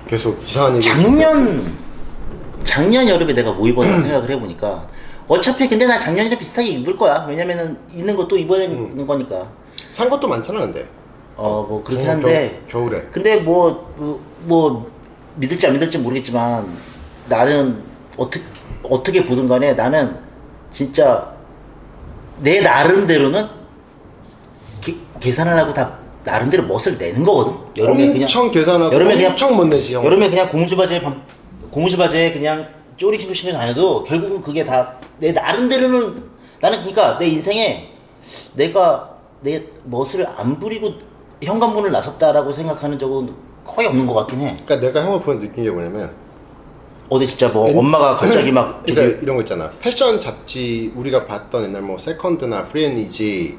계속 이상한 얘기. 작년 여름에 내가 뭐 입었나 생각을 해보니까 어차피 근데 나 작년이랑 비슷하게 입을 거야. 왜냐면은 있는 거 또 입어야 되는 거니까. 산 것도 많잖아 근데. 뭐 그렇긴 한데 겨울에. 근데 뭐 믿을지 안 믿을지 모르겠지만 나는 어떻게 보든 간에 나는 진짜 내 나름대로는 계산을 하고 다 나름대로 멋을 내는 거거든. 엄청 계산하고 엄청 못 내지 형. 여름에 그냥 고무줄 바지에 그냥 쪼리 신고 신고 다녀도 결국은 그게 다 내 나름대로는 나는 그러니까 내 인생에 내가 내 멋을 안 부리고 현관문을 나섰다라고 생각하는 적은 거의 없는 것 같긴 해. 그러니까 내가 형을 보면 느낀 게 뭐냐면 어디 진짜 뭐 엄마가 갑자기 막 그러니까 이런 거 있잖아. 패션 잡지 우리가 봤던 옛날 뭐 세컨드나 프리앤이지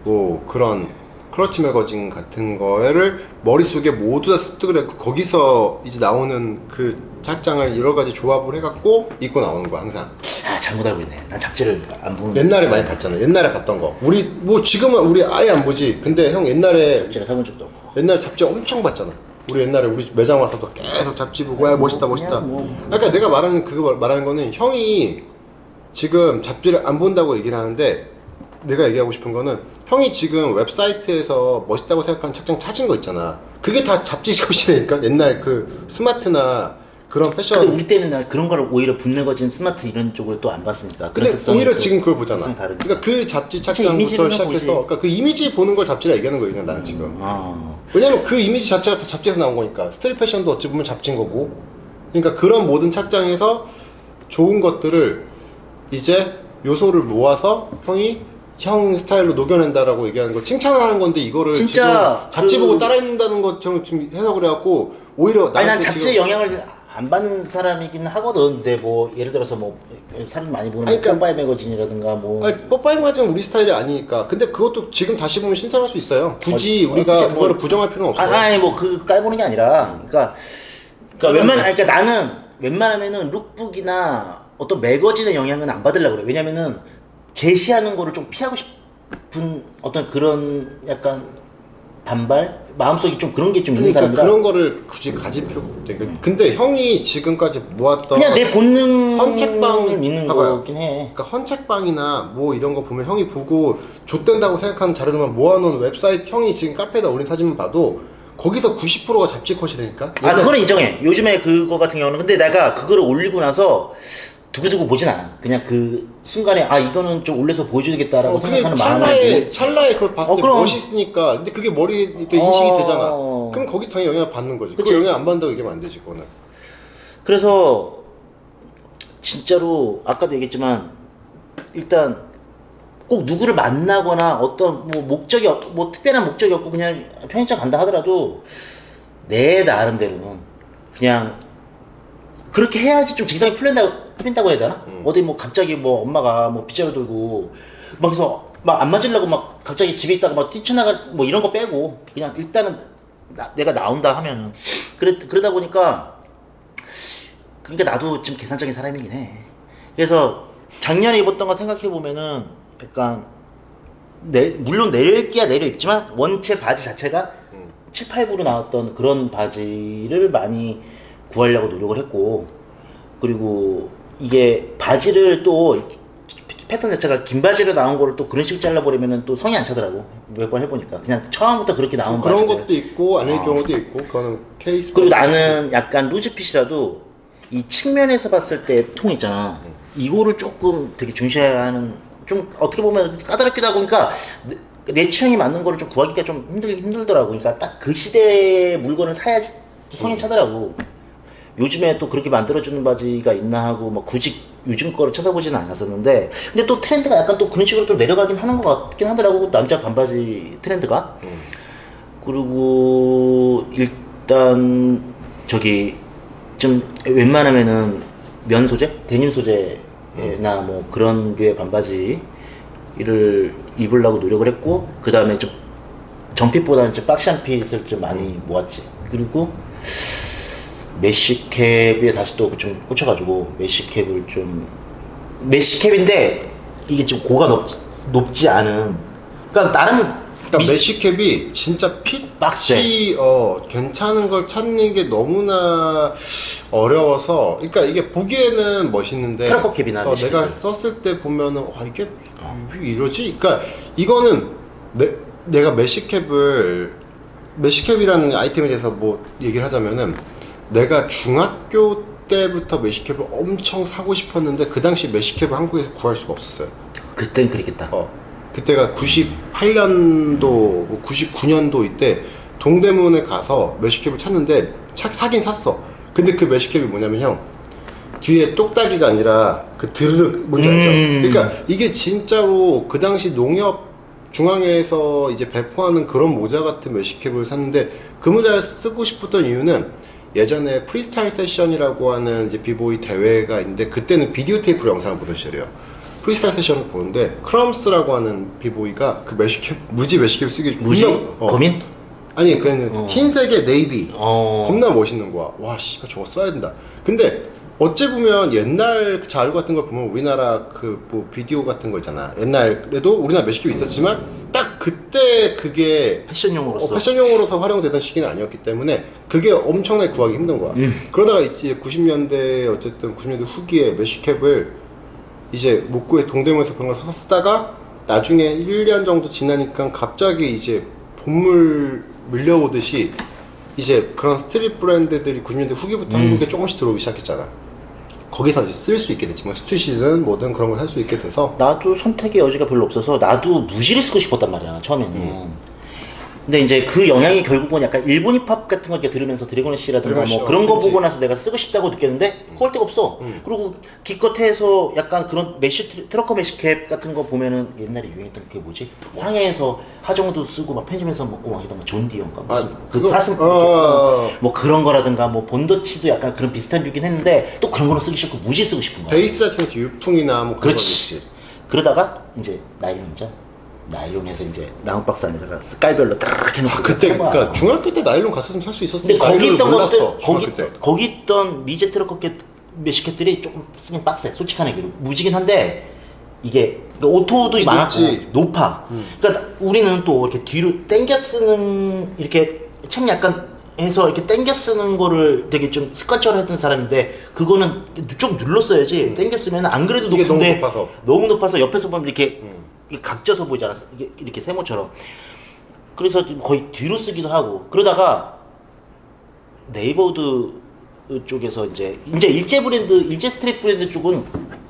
뭐 그런 클러치 매거진 같은 거를 머릿속에 모두 다 습득을 했고 거기서 이제 나오는 그 착장을 여러 가지 조합을 해갖고 입고 나오는 거야 항상. 잘못 알고 있네. 난 잡지를 안 보는. 옛날에 많이 봤잖아. 옛날에 봤던 거. 우리 뭐 지금은 우리 아예 안 보지. 근데 형 옛날에 잡지를 사본 적도 없고. 옛날 잡지 엄청 봤잖아. 우리 옛날에 우리 매장 와서도 계속 잡지 보고 야 멋있다 멋있다. 그러니까 내가 말하는 거는 형이 지금 잡지를 안 본다고 얘기를 하는데 내가 얘기하고 싶은 거는 형이 지금 웹사이트에서 멋있다고 생각하는 착장 찾은 거 있잖아. 그게 다 잡지 컷이니까 옛날 그 스마트나 그런 패션. 근데 우리 때는 나 그런 거를 오히려 붓내거진 스마트 이런 쪽을 또 안 봤으니까. 근데 오히려 지금 그걸 보잖아. 그러니까 그 잡지 착장부터 시작해서 그러니까 그 이미지 보는 걸 잡지라 얘기하는 거예요. 그냥 나는 지금. 왜냐면 그 이미지 자체가 다 잡지에서 나온 거니까. 스트릿 패션도 어찌 보면 잡지인 거고. 그러니까 그런 모든 착장에서 좋은 것들을 이제 요소를 모아서 형이 형 스타일로 녹여낸다라고 얘기하는 거 칭찬하는 건데 이거를 진짜 지금 잡지 보고 따라 입는다는 것처럼 지금 해석을 해갖고 오히려 아니 난 잡지의 영향을 안 받는 사람이긴 하거든. 근데 뭐 예를 들어서 뭐 사람 많이 보는 그러니까, 뽀빠이 매거진이라든가 뭐 뽀빠이 매거진은 우리 스타일이 아니니까. 근데 그것도 지금 다시 보면 신선할 수 있어요. 굳이 우리가 그거를 부정할 필요는 없어요. 아니 뭐 그 깔보는 게 아니라 그러니까 그러니까 나는 웬만하면은 룩북이나 어떤 매거진의 영향은 안 받으려고 그래. 왜냐면은 제시하는 거를 좀 피하고 싶은 어떤 그런 약간 반발? 마음속에 좀 그런 게 좀 있는 사람이라 그런 거를 굳이 가질 필요가 없대. 근데 형이 지금까지 모았던 그냥 내 본능을 헌책방 믿는 봐봐요. 거긴 해. 그러니까 헌책방이나 뭐 이런 거 보면 형이 보고 좆된다고 생각하는 자료들만 모아놓은 웹사이트 형이 지금 카페에다 올린 사진만 봐도 거기서 90%가 잡지 컷이라니까. 그거는 인정해. 요즘에 그거 같은 경우는 근데 내가 그거를 올리고 나서 두고두고 보진 않아. 그냥 그 순간에 이거는 좀 올려서 보여줘야겠다라고 생각하는 마음이 찰나에 그걸 봤을 때 그럼. 멋있으니까. 근데 그게 머리에 인식이 되잖아. 그럼 거기 당연히 영향을 받는 거지. 그거 영향 안 받는다고 얘기하면 안 되지 그거는. 그래서 진짜로 아까도 얘기했지만 일단 꼭 누구를 만나거나 어떤 뭐 목적이 뭐 특별한 목적이 없고 그냥 편의점 간다 하더라도 내 나름대로는 그냥 그렇게 해야지 좀 직성이 풀린다고 해야 되나? 어디 뭐 갑자기 뭐 엄마가 뭐 빗자루 들고 막 그래서 막 안 맞으려고 막 갑자기 집에 있다가 막 뛰쳐나가 뭐 이런 거 빼고 그냥 일단은 내가 나온다 하면은 그러다 보니까 그러니까 나도 좀 계산적인 사람이긴 해. 그래서 작년에 입었던 거 생각해 보면은 약간 물론 내려입기야 내려입지만 원체 바지 자체가 7, 8구로 나왔던 그런 바지를 많이 구하려고 노력을 했고 그리고 이게 바지를 또 패턴 자체가 긴 바지로 나온 거를 또 그런 식으로 잘라버리면은 또 성이 안 차더라고. 몇 번 해보니까 그냥 처음부터 그렇게 나온 그런 바지들. 것도 있고 아닐 경우도 있고 그거는 케이스. 그리고 나는 약간 루즈핏이라도 이 측면에서 봤을 때 통 있잖아. 이거를 조금 되게 중시하는 좀 어떻게 보면 까다롭기도 하고 그러니까 내 취향이 맞는 거를 좀 구하기가 좀 힘들더라고. 그러니까 딱 그 시대의 물건을 사야지 성이 차더라고. 요즘에 또 그렇게 만들어주는 바지가 있나 하고 뭐 굳이 요즘 거를 찾아보지는 않았었는데 근데 또 트렌드가 약간 또 그런 식으로 좀 내려가긴 하는 것 같긴 하더라고. 남자 반바지 트렌드가. 그리고 일단 저기 좀 웬만하면은 면 소재? 데님 소재나 뭐 그런 류의 반바지를 입으려고 노력을 했고 그 다음에 좀 정핏보다는 좀 박시한 핏을 좀 많이 모았지. 그리고 메쉬캡에 다시 또 좀 꽂혀가지고 메쉬캡인데 이게 좀 고가 높지 않은. 그러니까 나는 그러니까 메쉬캡이 진짜 빡세. 핏이 괜찮은 걸 찾는 게 너무나 어려워서, 그러니까 이게 보기에는 멋있는데 트러커 캡이나 메쉬캡. 내가 썼을 때 보면은 이게 왜 이러지? 그러니까 이거는 내가 메쉬캡이라는 아이템에 대해서 뭐 얘기를 하자면은, 내가 중학교 때부터 메쉬캡을 엄청 사고 싶었는데 그 당시 메쉬캡을 한국에서 구할 수가 없었어요. 그땐 그랬겠다. 그때가 98년도, 99년도 이때 동대문에 가서 메쉬캡을 찾는데 사긴 샀어. 근데 그 메쉬캡이 뭐냐면 형, 뒤에 똑딱이가 아니라 그 드르륵 뭔지 알죠? 그러니까 이게 진짜로 그 당시 농협 중앙에서 이제 배포하는 그런 모자 같은 메쉬캡을 샀는데, 그 모자를 쓰고 싶었던 이유는 예전에 프리스타일 세션이라고 하는 이제 비보이 대회가 있는데, 그때는 비디오 테이프로 영상을 보던 시절이에요. 프리스타일 세션을 보는데 크럼스라고 하는 비보이가 그 메쉬캡, 무지 메쉬캡 쓰기 거민? 아니 그는 흰색의 네이비 겁나 멋있는 거야. 와 씨발 저거 써야 된다. 근데 어찌 보면 옛날 그 자료 같은 걸 보면 우리나라 그 뭐 비디오 같은 거 있잖아. 옛날에도 우리나라 메쉬캡이 있었지만 딱 그때 그게 패션용으로서. 패션용으로서 활용되던 시기는 아니었기 때문에 그게 엄청나게 구하기 힘든 거야. 그러다가 이제 90년대 어쨌든 90년대 후기에 메쉬캡을 이제 못 구해 동대문에서 그런 걸 사서 쓰다가 나중에 1년 정도 지나니까 갑자기 이제 본물 밀려오듯이 이제 그런 스트릿 브랜드들이 90년대 후기부터 한국에 조금씩 들어오기 시작했잖아. 거기서 이제 쓸 수 있게 됐지. 뭐 스투시든 뭐든 그런 걸 할 수 있게 돼서. 나도 선택의 여지가 별로 없어서 나도 무지를 쓰고 싶었단 말이야 처음에는. 근데 이제 그 영향이 결국은 약간 일본 힙합 같은 거 이렇게 들으면서 드래곤씨라든가 뭐 그런 거 보고 나서 내가 쓰고 싶다고 느꼈는데 구할 데가 없어. 그리고 기껏해서 약간 그런 트러커 메쉬캡 같은 거 보면은 옛날에 유행했던 그게 뭐지? 황해에서 하정우도 쓰고 막 편집해서 먹고 막 이러던 존디언가 그 사슴 뭐 그런 거라든가 뭐 본더치도 약간 그런 비슷한 류긴 했는데 또 그런 거는 쓰기 싫고 무지 쓰고 싶은 거야. 베이스 자체는 유풍이나 뭐 그런 거 그렇지. 있지. 그러다가 이제 나일론이죠. 나일론에서 이제 나무박스 안에다가 색깔별로 딱 해놓고 그때 한 거야. 그러니까 중학교 때 나일론 갔었으면 살 수 있었을 근데 텐데 거기 있던 몰랐어. 것들 거기 있던 미제 트러커 메쉬캡들이 조금 쓰긴 빡세. 솔직한 얘기로 무지긴 한데 이게 오토도 많았고 높아. 그러니까 우리는 또 이렇게 뒤로 당겨 쓰는 이렇게 책 약간 해서 이렇게 당겨 쓰는 거를 되게 좀 습관적으로 했던 사람인데, 그거는 좀 눌렀어야지. 당겨 쓰면 안 그래도 이게 높은데 너무 높아서 옆에서 보면 이렇게 각져서 보이지 않았어? 이렇게 세모처럼. 그래서 거의 뒤로 쓰기도 하고. 그러다가 네이버드 쪽에서 이제 일제 스트릿 브랜드 쪽은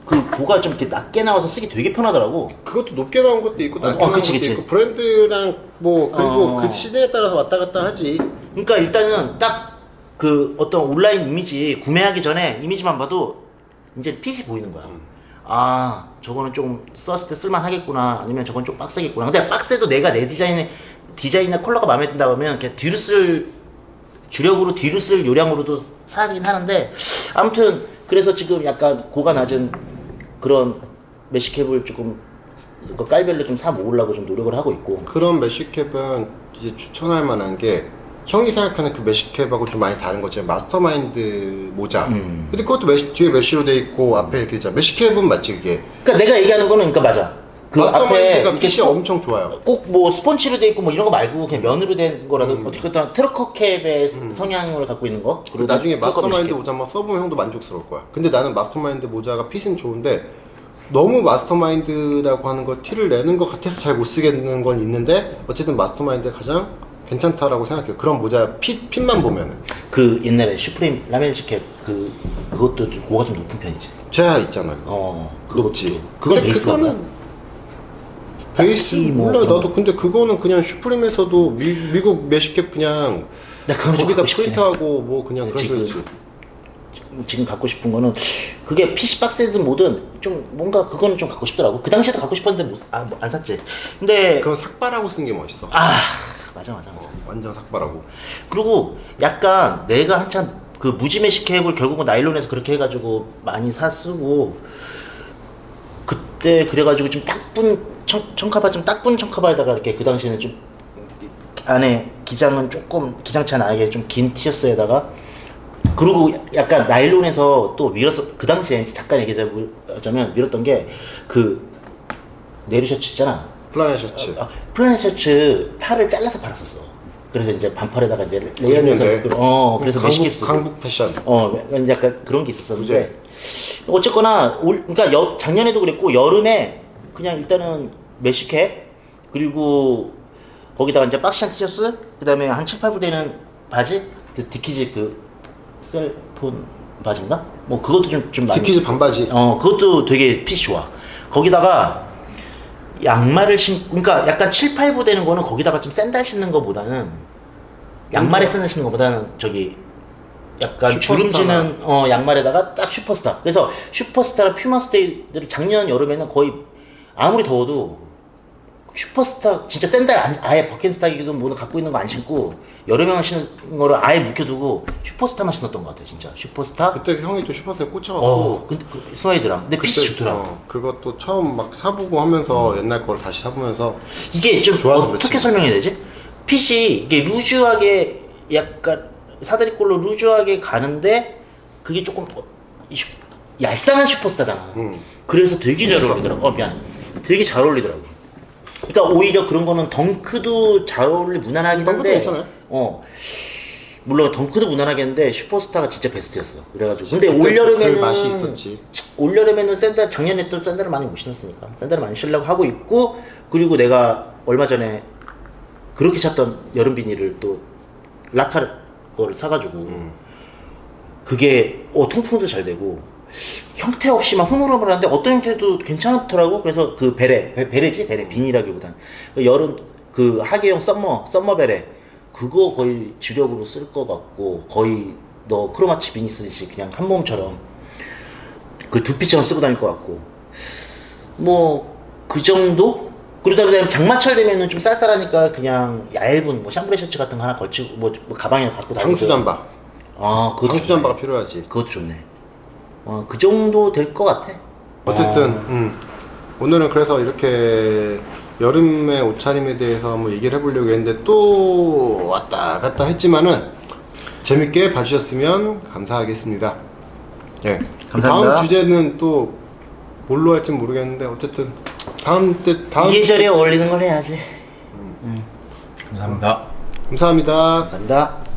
그 고가 좀 이렇게 낮게 나와서 쓰기 되게 편하더라고. 그것도 높게 나온 것도 있고 낮게 나온 그치, 것도 그치. 있고 브랜드랑 뭐 그리고 그 시대에 따라서 왔다 갔다 하지. 그러니까 일단은 딱 그 어떤 온라인 이미지 구매하기 전에 이미지만 봐도 이제 핏이 보이는 거야. 아 저거는 좀 썼을 때 쓸만하겠구나, 아니면 저건 좀 빡세겠구나. 근데 빡세도 내가 내 디자인이나 컬러가 마음에 든다 그러면 그냥 주력으로 뒤로 쓸 요량으로도 사긴 하는데, 아무튼 그래서 지금 약간 고가 낮은 그런 메쉬캡을 조금 깔별로 좀 사 모으려고 좀 노력을 하고 있고. 그런 메쉬캡은 이제 추천할 만한 게, 형이 생각하는 그 메쉬캡하고 좀 많이 다른 거지. 마스터마인드 모자. 근데 그것도 뒤에 메쉬로 돼 있고 앞에 이렇게 있잖아. 메쉬캡은 맞지 그게. 그러니까 내가 얘기하는 거는 그러니까 맞아. 그 마스터마인드가 앞에 핏이 엄청 좋아요. 꼭 뭐 스펀치로 돼 있고 뭐 이런 거 말고 그냥 면으로 된 거라도 어쨌든 트러커 캡의 성향을 갖고 있는 거. 그리고 나중에 트러커 마스터마인드 메쉬캡. 모자 한번 써보면 형도 만족스러울 거야. 근데 나는 마스터마인드 모자가 핏은 좋은데 너무 마스터마인드라고 하는 거 티를 내는 것 같아서 잘 못 쓰겠는 건 있는데, 어쨌든 마스터마인드가 가장 괜찮다라고 생각해요. 그런 모자 핏만 보면은. 그 옛날에 슈프림 라멘 캡 그것도 좀 고가 좀 높은 편이지. 제야 있잖아. 높지. 그건 근데 베이스가 그거는 베이스 뭐 몰라. 그런 나도 근데 그거는 그냥 슈프림에서도 미국 메쉬캡 그냥 나 그건 좀 거기다 갖고 싶긴 해. 프린트하고 뭐 그냥 그런 지금- 소리지. 지금 갖고 싶은 거는 그게 PC 박스든 뭐든 좀 뭔가 그거는 좀 갖고 싶더라고. 그 당시에도 갖고 싶었는데 뭐 안 샀지. 근데 그건 삭발하고 쓴 게 멋있어. 맞아. 완전 삭발하고. 그리고 약간 내가 한참 그 무지메시 캡을 결국은 나일론에서 그렇게 해가지고 많이 쓰고, 그때 그래가지고 좀 청카바 좀 딱분 청카바에다가 이렇게 그 당시에는 좀 안에 기장은 조금 기장차 나에게 좀 긴 티셔츠에다가, 그리고 약간 나일론에서 또 밀었어. 그 당시에 잠깐 얘기하자면 밀었던 게 그 네루 셔츠 있잖아. 플라넷 셔츠. 플라넷 셔츠 팔을 잘라서 팔았었어. 그래서 이제 반팔에다가 이제 레이어드해서 90년대. 그래서 멋있게 입었어. 강북 패션. 약간 그런 게 있었었는데 어쨌거나 그러니까 작년에도 그랬고 여름에 그냥 일단은 메쉬캡 그리고 거기다가 이제 박시한 티셔츠 그다음에 한 7, 8부 되는 바지 그 디키즈 그 셀폰 바지인가? 뭐 그것도 좀 많이 디키즈 반바지. 그것도 되게 핏이 좋아. 거기다가 양말을 그러니까 약간 7, 8부 되는 거는 거기다가 좀 샌들 신는 거보다는 양말에 샌들 신는 거보다는 저기 약간 주름지는 양말에다가 딱 슈퍼스타. 그래서 슈퍼스타랑 퓨마스테이들을 작년 여름에는 거의 아무리 더워도 슈퍼스타 진짜 샌들 아예 버킷스타이기도 뭐는 갖고 있는 거 안 신고 여름에만 신는 거를 아예 묵혀두고 슈퍼스타만 신었던 것 같아 진짜. 슈퍼스타. 그때 형이 또 슈퍼스타에 꽂혀갖고. 근데 스와이드랑. 근데 핏이 좋더라. 그것도 처음 막 사보고 하면서 옛날 거를 다시 사보면서 이게 좀 좋아서 어떻게 그렇지. 설명해야 되지? 핏이 이게 루즈하게 약간 사다리꼴로 루즈하게 가는데 그게 조금 얄쌍한 슈퍼스타잖아. 그래서 되게 잘 어울리더라고. 미안. 되게 잘 어울리더라고. 그러니까 오히려 그런 거는 덩크도 잘 어울리 무난하긴 덩크도 한데. 괜찮아요. 물론 덩크도 무난하겠는데 슈퍼스타가 진짜 베스트였어. 그래가지고 근데 그때 올여름에는 그 맛이 있었지. 올여름에는 샌들 작년에 또 샌들을 많이 못 신었으니까 샌들을 많이 신려고 하고 있고 그리고 내가 얼마 전에 그렇게 찾던 여름 비닐을 또 라카 거를 사가지고 그게 통풍도 잘 되고 형태 없이 막 흐물흐물한데 어떤 형태도 괜찮더라고. 그래서 그 베레지 비닐이라기보단 여름 그 하계용 썸머 베레 그거 거의 주력으로 쓸 것 같고 거의 너 크로마치 비니 쓰듯이 그냥 한 몸처럼 그 두피처럼 쓰고 다닐 것 같고 뭐 그 정도. 그러다 그다음에 장마철 되면은 좀 쌀쌀하니까 그냥 얇은 뭐 샹브레 셔츠 같은 거 하나 걸치고 뭐 가방에 갖고 다니고. 방수 잠바. 그것도 방수 잠바가 필요하지. 그것도 좋네. 그 정도 될 것 같아. 어쨌든 오늘은 그래서 이렇게 여름의 옷차림에 대해서 한번 얘기를 해보려고 했는데 또 왔다 갔다 했지만은 재밌게 봐주셨으면 감사하겠습니다. 네. 감사합니다. 다음 주제는 또 뭘로 할지 모르겠는데 어쨌든 다음 이 계절에 어울리는 걸 해야지. 감사합니다. 감사합니다. 감사합니다.